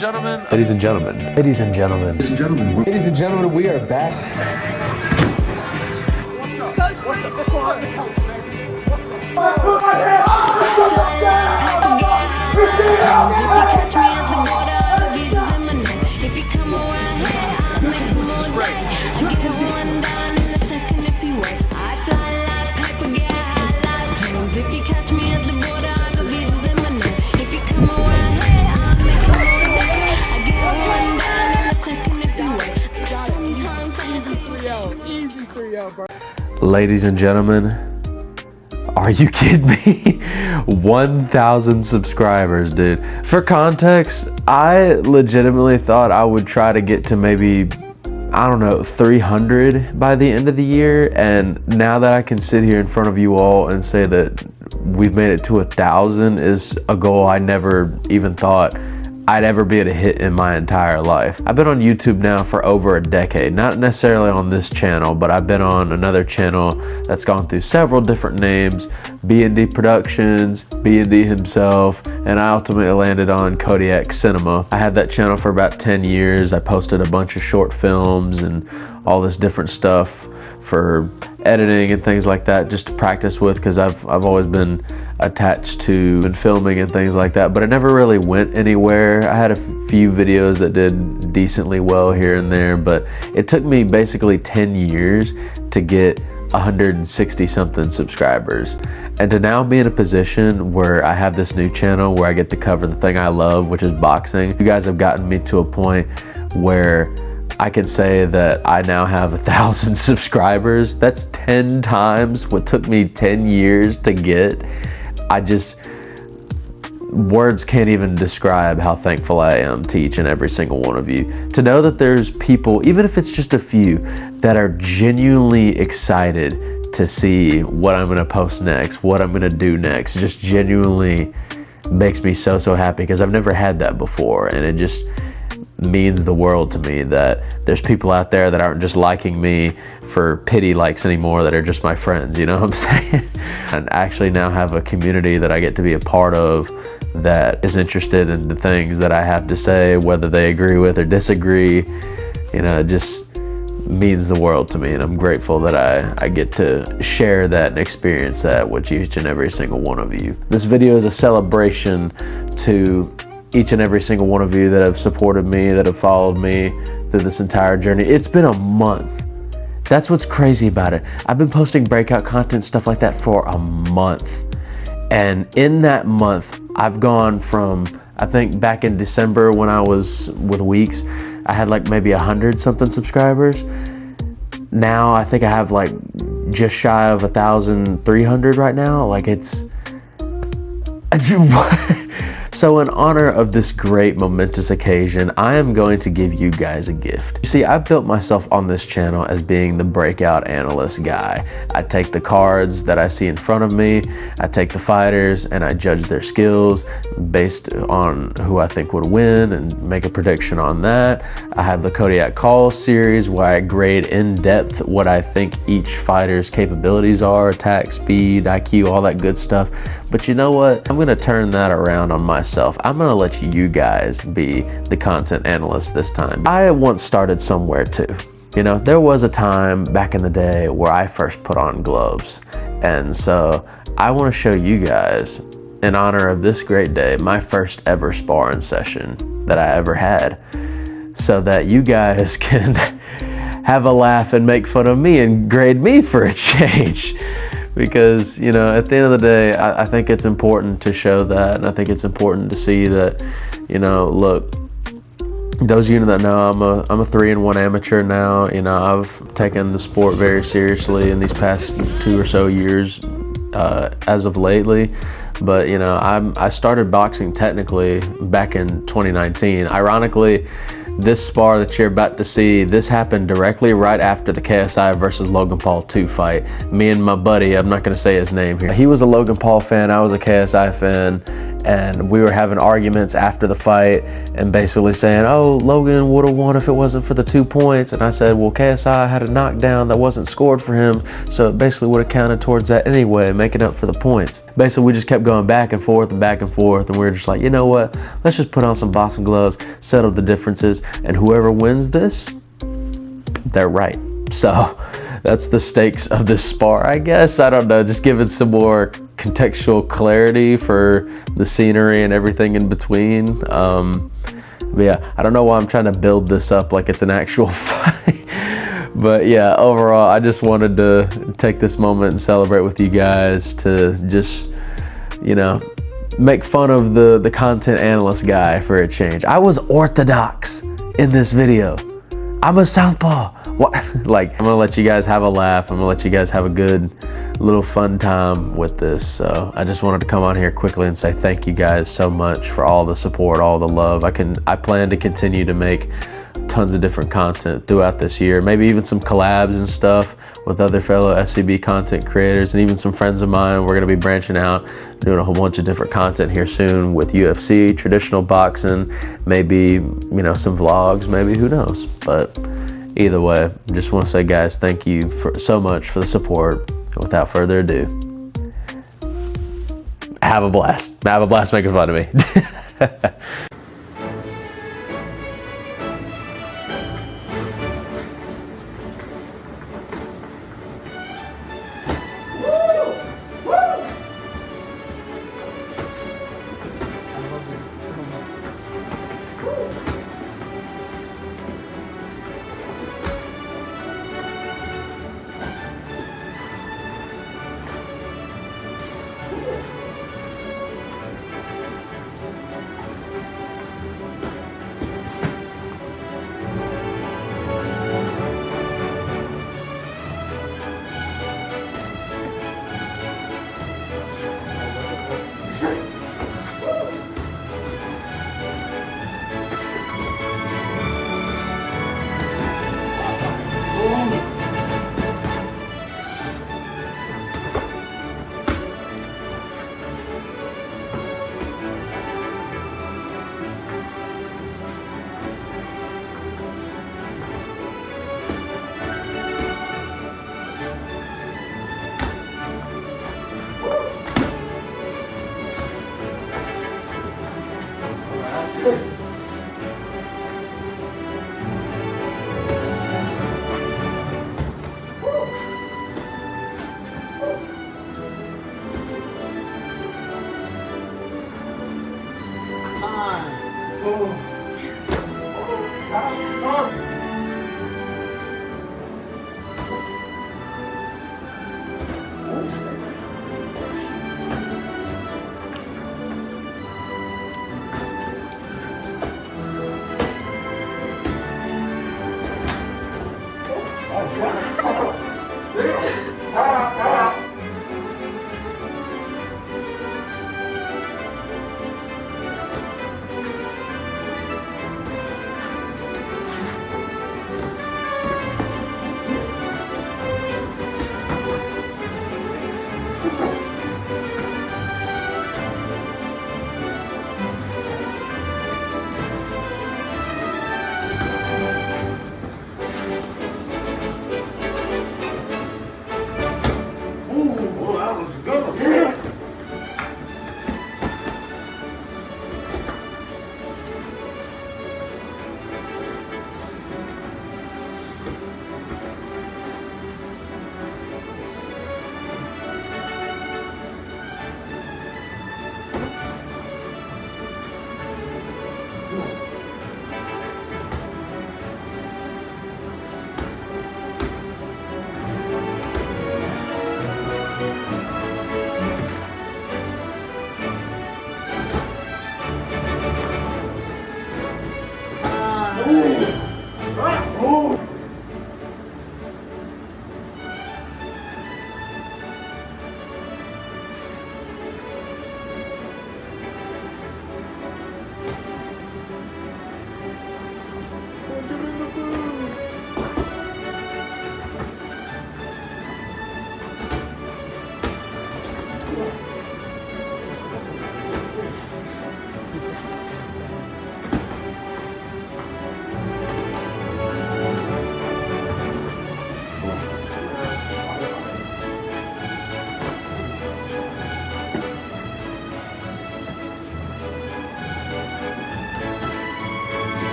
gentlemen. Ladies and gentlemen. Ladies and gentlemen. Ladies and gentlemen. Ladies and gentlemen, we are back. Ladies and gentlemen, are you kidding me? 1,000 subscribers, dude. For context, I legitimately thought I would try to get to maybe, I don't know, 300 by the end of the year. And now that I can sit here in front of you all and say that we've made it to 1,000 is a goal I never even thought I'd ever be able to hit in my entire life. I've been on YouTube now for over a decade, not necessarily on this channel, but I've been on another channel that's gone through several different names, B&D Productions, B&D himself, and I ultimately landed on Kodiak Cinema. I had that channel for about 10 years. I posted a bunch of short films and all this different stuff for editing and things like that, just to practice with, because I've always been attached to and filming and things like that, but it never really went anywhere. I had a few videos that did decently well here and there, but it took me basically 10 years to get 160 something subscribers, and to now be in a position where I have this new channel where I get to cover the thing I love, which is boxing. You guys have gotten me to a point where I can say that I now have 1,000 subscribers. That's 10 times what took me 10 years to get. Words can't even describe how thankful I am to each and every single one of you. To know that there's people, even if it's just a few, that are genuinely excited to see what I'm gonna post next, what I'm gonna do next, just genuinely makes me so happy, because I've never had that before, and it just means the world to me that there's people out there that aren't just liking me for pity likes anymore, that are just my friends, you know what I'm saying? And actually now have a community that I get to be a part of that is interested in the things that I have to say, whether they agree with or disagree. You know, it just means the world to me, and I'm grateful that I get to share that and experience that with each and every single one of you. This video is a celebration to each and every single one of you that have supported me, that have followed me through this entire journey. It's been a month. That's what's crazy about it. I've been posting breakout content, stuff like that, for a month. And in that month, I've gone from, I think back in December when I was with Weeks, I had like maybe 100 something subscribers. Now I think I have like just shy of 1,300 right now. Like it's So in honor of this great momentous occasion, I am going to give you guys a gift. You see, I built myself on this channel as being the breakout analyst guy. I take the cards that I see in front of me, I take the fighters, and I judge their skills based on who I think would win and make a prediction on that. I have the Kodiak Call series where I grade in depth what I think each fighter's capabilities are, attack, speed, IQ, all that good stuff. But you know what? I'm going to turn that around on myself. I'm going to let you guys be the content analyst this time. I once started somewhere too. You know, there was a time back in the day where I first put on gloves. And so I want to show you guys, in honor of this great day, my first ever sparring session that I ever had, so that you guys can have a laugh and make fun of me and grade me for a change. Because, you know, at the end of the day, I think it's important to show that, and I think it's important to see that, you know, look, those of you that know, I'm a 3-1 amateur now. You know, I've taken the sport very seriously in these past 2 or so years, as of lately. But, you know, I started boxing technically back in 2019. Ironically, this spar that you're about to see, this happened directly right after the KSI versus Logan Paul 2 fight. Me and my buddy, I'm not going to say his name here, he was a Logan Paul fan, I was a KSI fan, and we were having arguments after the fight and basically saying, oh, Logan would have won if it wasn't for the 2 points. And I said, well, KSI had a knockdown that wasn't scored for him, so it basically would have counted towards that anyway, making up for the points. Basically, we just kept going back and forth, and we were just like, you know what, let's just put on some boxing gloves, settle the differences, and whoever wins this, they're right. So that's the stakes of this spar, I guess. I don't know, just giving some more contextual clarity for the scenery and everything in between. But yeah, I don't know why I'm trying to build this up like it's an actual fight. But yeah, overall, I just wanted to take this moment and celebrate with you guys, to just, you know, make fun of the content analyst guy for a change. I was orthodox in this video. I'm a southpaw. What? Like, I'm gonna let you guys have a laugh. I'm gonna let you guys have a good little fun time with this. So I just wanted to come on here quickly and say thank you guys so much for all the support, all the love. I plan to continue to make tons of different content throughout this year, maybe even some collabs and stuff with other fellow SCB content creators and even some friends of mine. We're going to be branching out, doing a whole bunch of different content here soon with UFC, traditional boxing, maybe, you know, some vlogs, maybe, who knows. But either way, just want to say, guys, thank you so much for the support. And without further ado, have a blast making fun of me.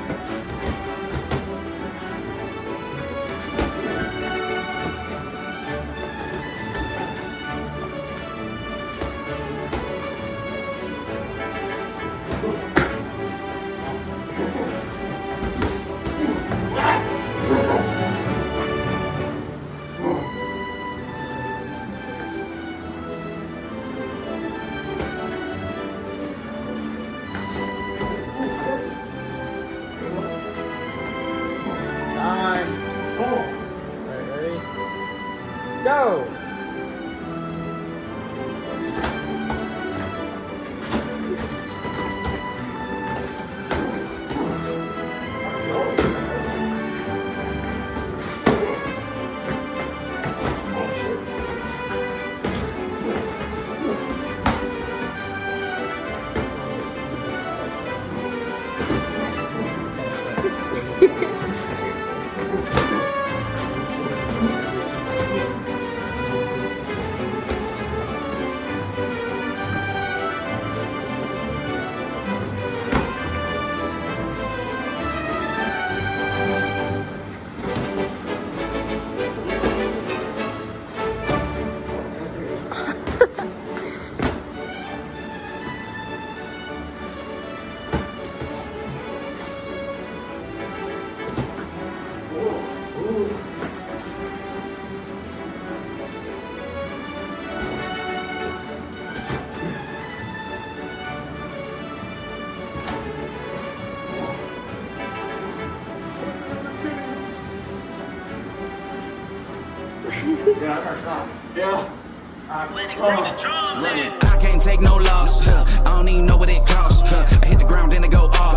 Time. Alright, ready? Go! I can't take no loss. I don't even know what it costs. I hit the ground, then it go off.